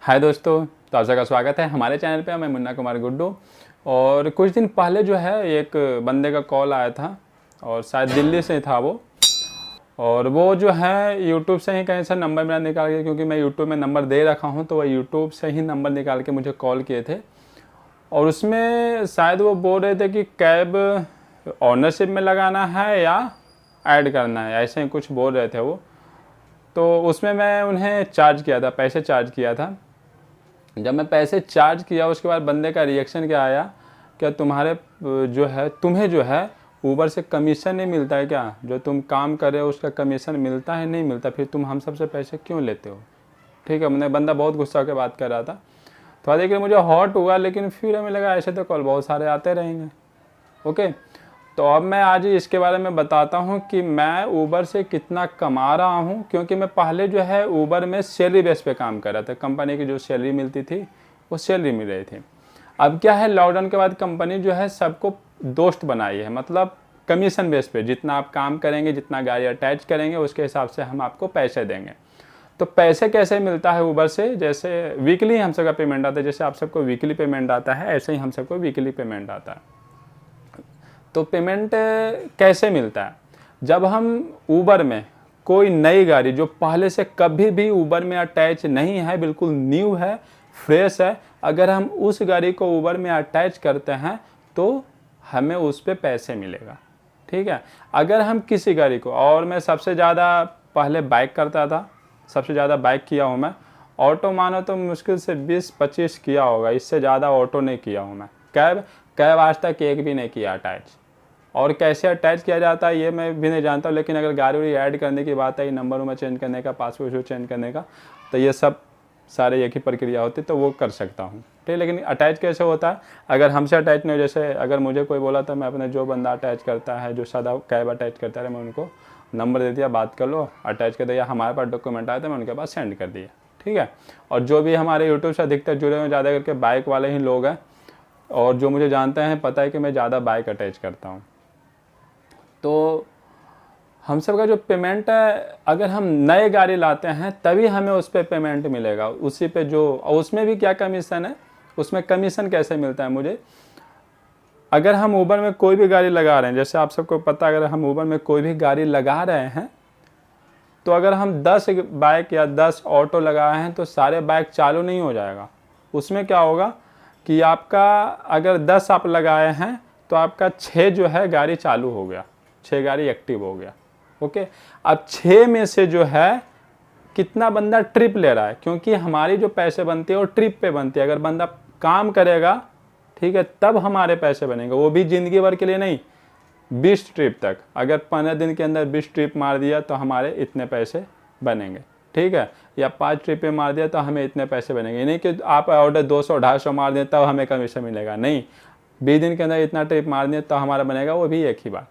हाय दोस्तों, तो आप सबका स्वागत है हमारे चैनल पे। मैं मुन्ना कुमार गुड्डू। और कुछ दिन पहले जो है एक बंदे का कॉल आया था और शायद दिल्ली से था वो। और वो जो है यूट्यूब से ही कहीं से नंबर मेरा निकाल के, क्योंकि मैं यूट्यूब में नंबर दे रखा हूँ, तो वह यूट्यूब से ही नंबर निकाल के मुझे कॉल किए थे। और उसमें शायद वो बोल रहे थे कि कैब ऑनरशिप में लगाना है या ऐड करना है, ऐसे ही कुछ बोल रहे थे वो। तो उसमें मैं उन्हें चार्ज किया था, पैसे चार्ज किया था। जब मैं पैसे चार्ज किया उसके बाद बंदे का रिएक्शन क्या आया, क्या तुम्हें जो है ऊबर से कमीशन नहीं मिलता है क्या? जो तुम काम कर रहे हो उसका कमीशन मिलता है? नहीं मिलता, फिर तुम हम सबसे पैसे क्यों लेते हो? ठीक है, मैंने बंदा बहुत गुस्सा होकर बात कर रहा था। थोड़ा देर के लिए मुझे हॉट हुआ, लेकिन फिर हमें लगा ऐसे तो कॉल बहुत सारे आते रहेंगे। ओके, तो अब मैं आज इसके बारे में बताता हूँ कि मैं ऊबर से कितना कमा रहा हूँ। क्योंकि मैं पहले जो है ऊबर में सैलरी बेस पे काम कर रहा था। कंपनी की जो सैलरी मिलती थी वो सैलरी मिल रही थी। अब क्या है, लॉकडाउन के बाद कंपनी जो है सबको दोस्त बनाई है, मतलब कमीशन बेस पे जितना आप काम करेंगे, जितना गाड़ी अटैच करेंगे, उसके हिसाब से हम आपको पैसे देंगे। तो पैसे कैसे मिलता है ऊबर से? जैसे वीकली हम सबका पेमेंट आता है, जैसे आप सबको वीकली पेमेंट आता है, ऐसे ही हम सबको वीकली पेमेंट आता है। तो पेमेंट कैसे मिलता है? जब हम ऊबर में कोई नई गाड़ी जो पहले से कभी भी ऊबर में अटैच नहीं है, बिल्कुल न्यू है, फ्रेश है, अगर हम उस गाड़ी को ऊबर में अटैच करते हैं तो हमें उस पर पैसे मिलेगा। ठीक है, अगर हम किसी गाड़ी को, और मैं सबसे ज़्यादा पहले बाइक करता था, सबसे ज़्यादा बाइक किया हूँ मैं। ऑटो मानो तो मुश्किल से 20-25 किया होगा, इससे ज़्यादा ऑटो नहीं किया हूँ मैं। कैब आज तक एक भी नहीं किया अटैच। और कैसे अटैच किया जाता है ये मैं भी नहीं जानता, लेकिन अगर गाड़ी वाड़ी ऐड करने की बात है, नंबर उम्र चेंज करने का, पासपोर्ट चेंज करने का, तो ये सब सारे एक ही प्रक्रिया होती, तो वो कर सकता हूँ। ठीक, लेकिन अटैच कैसे होता है? अगर हमसे अटैच नहीं हो, जैसे अगर मुझे कोई बोला तो मैं अपने जो बंदा अटैच करता है, जो सादा कैब अटैच करता है, मैं उनको नंबर दे दिया, बात कर लो, अटैच कर दिया, हमारे पास डॉक्यूमेंट आए तो मैं उनके पास सेंड कर दिया। ठीक है, और जो भी हमारे यूट्यूब से अधिकतर जुड़े हुए ज़्यादा करके बाइक वाले ही लोग हैं, और जो मुझे जानते हैं पता है कि मैं ज़्यादा बाइक अटैच करता हूँ। तो हम सब का जो पेमेंट है, अगर हम नए गाड़ी लाते हैं तभी हमें उस पर पेमेंट मिलेगा, उसी पे जो, और उसमें भी क्या कमीशन है, उसमें कमीशन कैसे मिलता है मुझे? अगर हम ऊबर में कोई भी गाड़ी लगा रहे हैं, जैसे आप सबको पता है, अगर हम ऊबर में कोई भी गाड़ी लगा रहे हैं, तो अगर हम 10 बाइक या 10 ऑटो लगाए हैं तो सारे बाइक चालू नहीं हो जाएगा। उसमें क्या होगा कि आपका अगर 10 आप लगाए हैं तो आपका 6 जो है गाड़ी चालू हो गया, 6 गाड़ी एक्टिव हो गया। ओके, अब 6 में से जो है कितना बंदा ट्रिप ले रहा है, क्योंकि हमारी जो पैसे बनती है वो ट्रिप पे बनती है। अगर बंदा काम करेगा, ठीक है, तब हमारे पैसे बनेंगे, वो भी ज़िंदगी भर के लिए नहीं, 20 ट्रिप तक। अगर 15 दिन के अंदर 20 ट्रिप मार दिया तो हमारे इतने पैसे बनेंगे। ठीक है, या 5 ट्रिप पे मार दिया तो हमें इतने पैसे बनेंगे। नहीं कि आप ऑर्डर 200-250 मार दें तब हमें कमीशन मिलेगा, नहीं, 20 दिन के अंदर इतना ट्रिप मार दिया तो हमारा बनेगा, वो भी एक ही बार।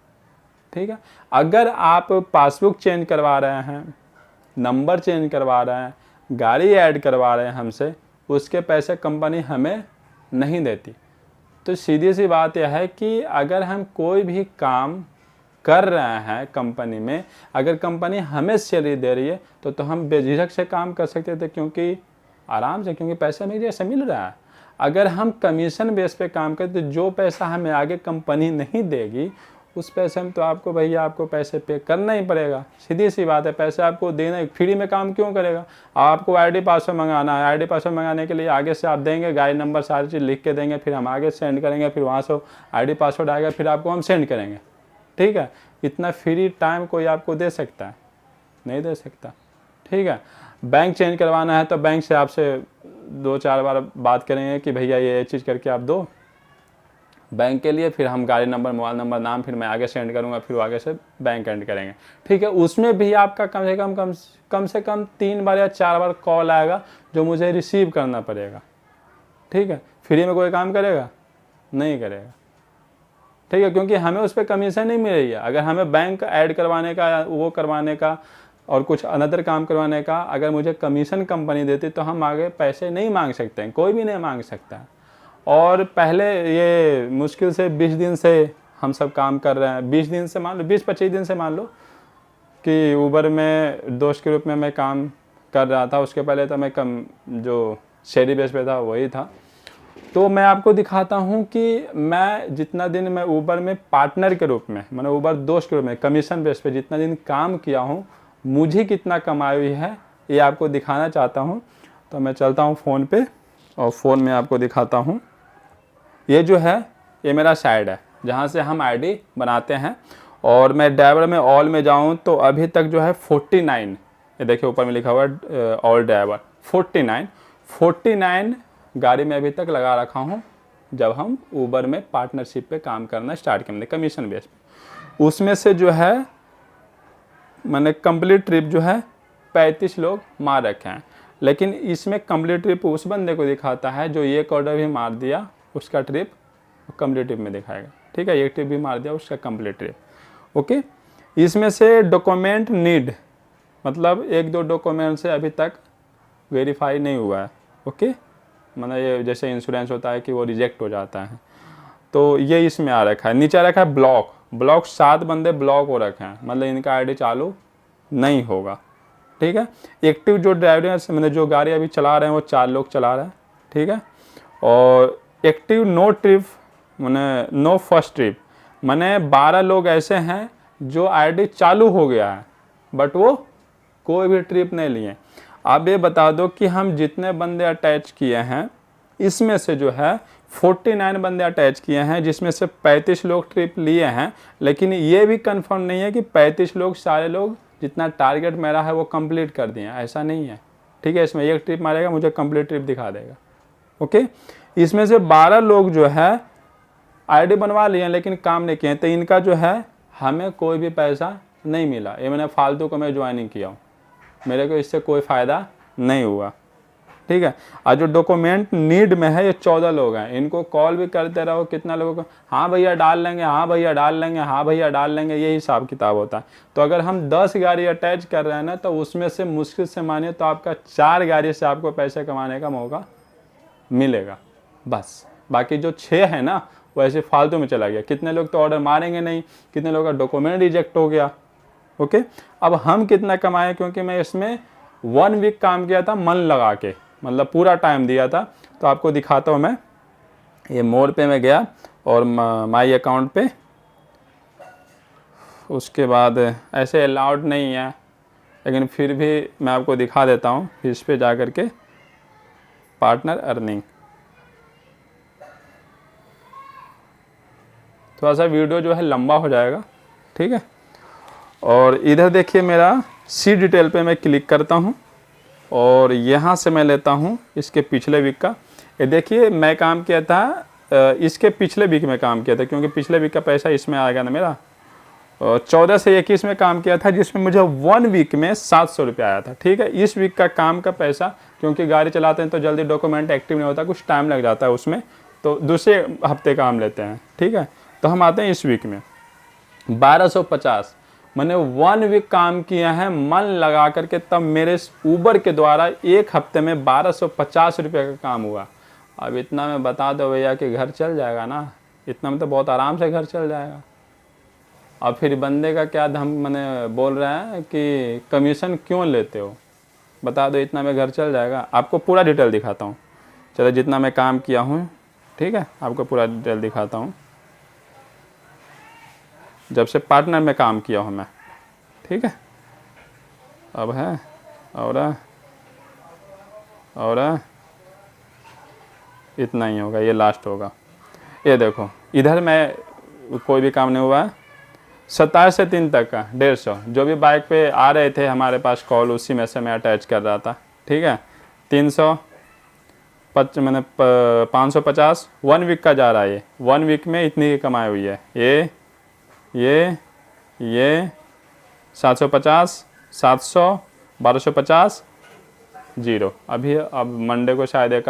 ठीक है, अगर आप पासबुक चेंज करवा रहे हैं, नंबर चेंज करवा रहे हैं, गाड़ी ऐड करवा रहे हैं हमसे, उसके पैसे कंपनी हमें नहीं देती। तो सीधी सी बात यह है कि अगर हम कोई भी काम कर रहे हैं कंपनी में, अगर कंपनी हमें सैलरी दे रही है तो हम बेझिझक से काम कर सकते थे, क्योंकि आराम से, क्योंकि पैसा मेरे जैसे मिल रहा है। अगर हम कमीशन बेस पे काम करते तो जो पैसा हमें आगे कंपनी नहीं देगी, उस पैसे में तो आपको भैया आपको पैसे पे करना ही पड़ेगा। सीधी सी बात है, पैसे आपको देना, फ्री में काम क्यों करेगा? आपको आईडी पासवर्ड मंगाना है, आईडी पासवर्ड मंगाने के लिए आगे से आप देंगे, गाड़ी नंबर सारी चीज़ लिख के देंगे, फिर हम आगे सेंड करेंगे, फिर वहाँ से आईडी पासवर्ड आएगा, फिर आपको हम सेंड करेंगे। ठीक है, इतना फ्री टाइम कोई आपको दे सकता है? नहीं दे सकता। ठीक है, बैंक चेंज करवाना है तो बैंक से आपसे 2-4 बार बात करेंगे कि भैया ये चीज़ करके आप दो बैंक के लिए, फिर हम गाड़ी नंबर, मोबाइल नंबर, नाम, फिर मैं आगे सेंड करूंगा, फिर आगे से बैंक एंड करेंगे। ठीक है, उसमें भी आपका कम से कम 3 बार या 4 बार कॉल आएगा जो मुझे रिसीव करना पड़ेगा। ठीक है, फ्री में कोई काम करेगा? नहीं करेगा। ठीक है, क्योंकि हमें उस पर कमीशन नहीं मिल रही है। अगर हमें बैंक ऐड करवाने का, वो करवाने का और कुछ अनदर काम करवाने का अगर मुझे कमीशन कंपनी देती तो हम आगे पैसे नहीं मांग सकते हैं, कोई भी नहीं मांग सकता है। और पहले ये मुश्किल से 20 दिन से हम सब काम कर रहे हैं, 20 दिन से मान लो, 20-25 दिन से मान लो कि ऊबर में दोस्त के रूप में मैं काम कर रहा था। उसके पहले तो मैं जो शेयरिंग बेस पे था वही था। तो मैं आपको दिखाता हूँ कि मैं जितना दिन मैं ऊबर में पार्टनर के रूप में, मैंने ऊबर दोस्त के रूप में कमीशन बेस पे जितना दिन काम किया हूँ, मुझे कितना कमाई हुई है ये आपको दिखाना चाहता हूँ। तो मैं चलता हूँ फ़ोन पे और फ़ोन में आपको दिखाता हूँ। ये जो है ये मेरा साइड है जहाँ से हम आईडी बनाते हैं। और मैं ड्राइवर में ऑल में जाऊँ तो अभी तक जो है 49, ये देखिए ऊपर में लिखा हुआ है ऑल ड्राइवर 49 गाड़ी में अभी तक लगा रखा हूँ। जब हम ऊबर में पार्टनरशिप पे काम करना स्टार्ट किए मैंने कमीशन बेस पे, उसमें से जो है मैंने कंप्लीट ट्रिप जो है 35 लोग मार रखे हैं। लेकिन इसमें कंप्लीट ट्रिप उस बंदे को दिखाता है जो एक ऑर्डर भी मार दिया, उसका ट्रिप कंप्लीट ट्रिप में दिखाएगा। ठीक है, एक ट्रिप भी मार दिया उसका कंप्लीट ट्रिप। ओके, इसमें से डॉक्यूमेंट नीड, मतलब 1-2 डॉक्यूमेंट से अभी तक वेरीफाई नहीं हुआ है। ओके, मतलब ये जैसे इंश्योरेंस होता है कि वो रिजेक्ट हो जाता है, तो ये इसमें आ रखा है। नीचे रखा है ब्लॉक 7 बंदे ब्लॉक हो रखे हैं, मतलब इनका आईडी चालू नहीं होगा। ठीक है, एक्टिव जो ड्राइवर मतलब जो गाड़ी अभी चला रहे हैं वो 4 लोग चला रहे हैं। ठीक है, और एक्टिव नो ट्रिप मैंने नो फर्स्ट ट्रिप, मैंने 12 लोग ऐसे हैं जो आईडी चालू हो गया है बट वो कोई भी ट्रिप नहीं लिए। आप ये बता दो कि हम जितने बंदे अटैच किए हैं इसमें से जो है 49 बंदे अटैच किए हैं, जिसमें से 35 लोग ट्रिप लिए हैं। लेकिन ये भी कंफर्म नहीं है कि 35 लोग सारे लोग जितना टारगेट मेरा है वो कंप्लीट कर दिए, ऐसा नहीं है। ठीक है, इसमें एक ट्रिप मारेगा मुझे कंप्लीट ट्रिप दिखा देगा। ओके, इसमें से 12 लोग जो है आईडी बनवा लिए लेकिन काम नहीं किए, तो इनका जो है हमें कोई भी पैसा नहीं मिला। ये मैंने फालतू को मैं ज्वाइनिंग किया हूँ, मेरे को इससे कोई फ़ायदा नहीं हुआ। ठीक है, और जो डॉक्यूमेंट नीड में है ये 14 लोग हैं, इनको कॉल भी करते रहो कितना लोगों को, हाँ भैया डाल लेंगे, हाँ भैया डाल लेंगे, हाँ भैया डाल लेंगे, यही हिसाब किताब होता है। तो अगर हम 10 गाड़ी अटैच कर रहे हैं ना, तो उसमें से मुश्किल से मानिए तो आपका 4 गाड़ी से आपको पैसे कमाने का मौका मिलेगा बस। बाकी जो 6 है ना वो ऐसे फालतू में चला गया। कितने लोग तो ऑर्डर मारेंगे नहीं, कितने लोग का डॉक्यूमेंट रिजेक्ट हो गया। ओके, अब हम कितना कमाए, क्योंकि मैं इसमें 1 वीक काम किया था मन लगा के, मतलब पूरा टाइम दिया था। तो आपको दिखाता हूँ मैं, ये मोर पे मैं गया और माई अकाउंट पे, उसके बाद ऐसे अलाउड नहीं है लेकिन फिर भी मैं आपको दिखा देता हूँ। इस पे जा कर के पार्टनर अर्निंग, थोड़ा सा वीडियो जो है लंबा हो जाएगा। ठीक है, और इधर देखिए मेरा सी डिटेल पे मैं क्लिक करता हूँ और यहाँ से मैं लेता हूँ इसके पिछले वीक का। ये देखिए मैं काम किया था इसके पिछले वीक में काम किया था, क्योंकि पिछले वीक का पैसा इसमें आएगा ना मेरा। 14 से 21 में काम किया था, जिसमें मुझे 1 वीक में 700 रुपये आया था। ठीक है, इस वीक का काम का पैसा, क्योंकि गाड़ी चलाते हैं तो जल्दी डॉक्यूमेंट एक्टिव नहीं होता, कुछ टाइम लग जाता है उसमें, तो दूसरे हफ्ते काम लेते हैं। ठीक है, तो हम आते हैं इस वीक में 1250। मैंने 1 वीक काम किया है मन लगा करके, तब मेरे ऊबर के द्वारा 1 हफ्ते में 1250 रुपये का काम हुआ। अब इतना में बता दो भैया कि घर चल जाएगा ना, इतना में तो बहुत आराम से घर चल जाएगा। अब फिर बंदे का क्या धम मैंने बोल रहा है कि कमीशन क्यों लेते हो, बता दो इतना में घर चल जाएगा। आपको पूरा डिटेल दिखाता हूँ, चलो जितना मैं काम किया हूँ। ठीक है, आपको पूरा डिटेल दिखाता हूँ जब से पार्टनर में काम किया हूँ मैं। ठीक है, अब है और इतना ही होगा, ये लास्ट होगा। ये देखो इधर मैं कोई भी काम नहीं हुआ है। 27 से 3 तक का 150 जो भी बाइक पे आ रहे थे हमारे पास कॉल, उसी में से मैं अटैच कर रहा था। ठीक है, 300 मैंने 550 1 वीक का जा रहा है। ये 1 वीक में इतनी की कमाई हुई है। ये 750 700 1250 0। अभी अब मंडे को शायद एक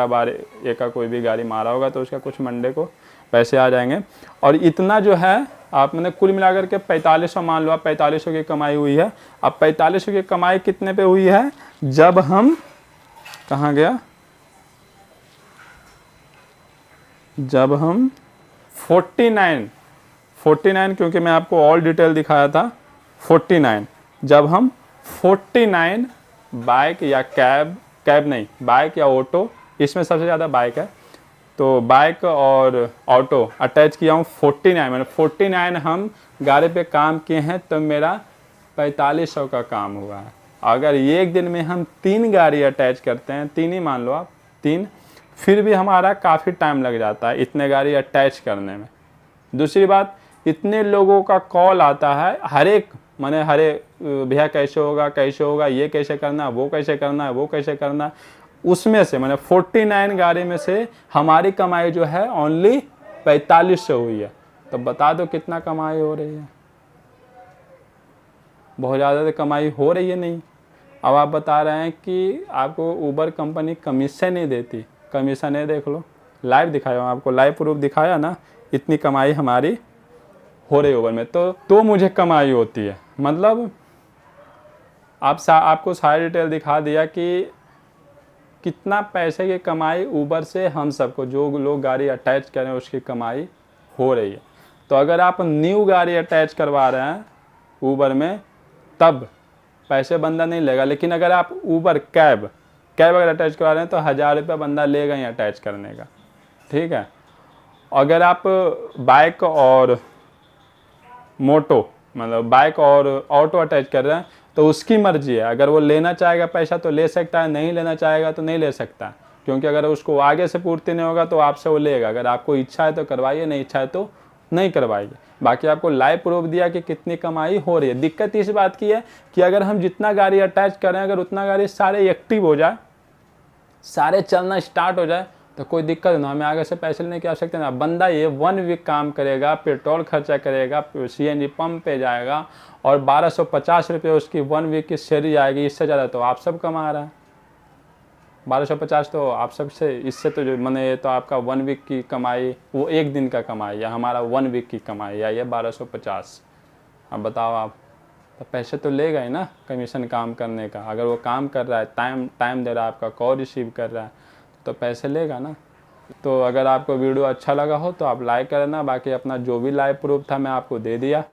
का कोई भी गाड़ी मारा होगा तो उसका कुछ मंडे को पैसे आ जाएंगे। और इतना जो है आप मैंने कुल मिलाकर के 4500 मान लो, आप 4500 की कमाई हुई है। अब 4500 की कमाई कितने पे हुई है, जब हम कहाँ गया, जब हम 49 क्योंकि मैं आपको ऑल डिटेल दिखाया था 49, जब हम 49 बाइक या कैब नहीं बाइक या ऑटो इसमें सबसे ज़्यादा बाइक है। तो बाइक और ऑटो अटैच किया हूँ 49, मैंने 49 हम गाड़ी पे काम किए हैं तो मेरा 4500 का काम हुआ है। अगर एक दिन में हम 3 गाड़ी अटैच करते हैं, 3 ही मान लो आप, 3, फिर भी हमारा काफ़ी टाइम लग जाता है इतने गाड़ी अटैच करने में। दूसरी बात, इतने लोगों का कॉल आता है, हर एक माने हरे भैया कैसे होगा, ये कैसे करना है, वो कैसे करना है, वो कैसे करना है। उसमें से मैंने 49 गाड़ी में से हमारी कमाई जो है ओनली 4500 हुई है। तो बता दो कितना कमाई हो रही है। बहुत ज़्यादा तो कमाई हो रही है नहीं। अब आप बता रहे हैं कि आपको उबर कंपनी कमीशन नहीं देती। कमीशन है, देख लो, लाइव दिखाया हूँ आपको, लाइव प्रूफ दिखाया ना, इतनी कमाई हमारी हो रही उबर में। तो मुझे कमाई होती है। मतलब आपको सारी डिटेल दिखा दिया कि कितना पैसे की कमाई उबर से हम सबको, जो लोग गाड़ी अटैच करें, उसकी कमाई हो रही है। तो अगर आप न्यू गाड़ी अटैच करवा रहे हैं उबर में तब पैसे बंदा नहीं लेगा। लेकिन अगर आप उबर कैब अगर अटैच करवा रहे हैं तो 1000 रुपये बंदा लेगा ही अटैच करने का, ठीक है। अगर आप बाइक और मोटो मतलब बाइक और ऑटो अटैच कर रहे हैं तो उसकी मर्जी है। अगर वो लेना चाहेगा पैसा तो ले सकता है, नहीं लेना चाहेगा तो नहीं ले सकता। क्योंकि अगर उसको आगे से पूर्ति नहीं होगा तो आपसे वो लेगा। अगर आपको इच्छा है तो करवाइए, नहीं इच्छा है तो नहीं करवाइए। बाकी आपको लाइव प्रूफ दिया कि कितनी कमाई हो रही है। दिक्कत इस बात की है कि अगर हम जितना गाड़ी अटैच करें, अगर उतना गाड़ी सारे एक्टिव हो जाए, सारे चलना स्टार्ट हो जाए तो कोई दिक्कत ना, हमें आगे से पैसे लेने की आवश्यकता नहीं। बंदा ये 1 वीक काम करेगा, पेट्रोल खर्चा करेगा, CNG पंप पे जाएगा और 1250 रुपये उसकी 1 वीक की सैलरी आएगी। इससे ज़्यादा तो आप सब कमा रहा है। 1250 तो आप सबसे, इससे तो जो मैंने, तो आपका 1 वीक की कमाई, वो एक दिन का कमाई, या हमारा 1 वीक की कमाई, या ये 1250। अब बताओ आप, तो पैसे तो लेगा ही ना कमीशन काम करने का। अगर वो काम कर रहा है, टाइम दे रहा है, आपका कॉल रिसीव कर रहा है, तो पैसे लेगा ना। तो अगर आपको वीडियो अच्छा लगा हो तो आप लाइक करना। बाकी अपना जो भी लाइव प्रूफ था मैं आपको दे दिया।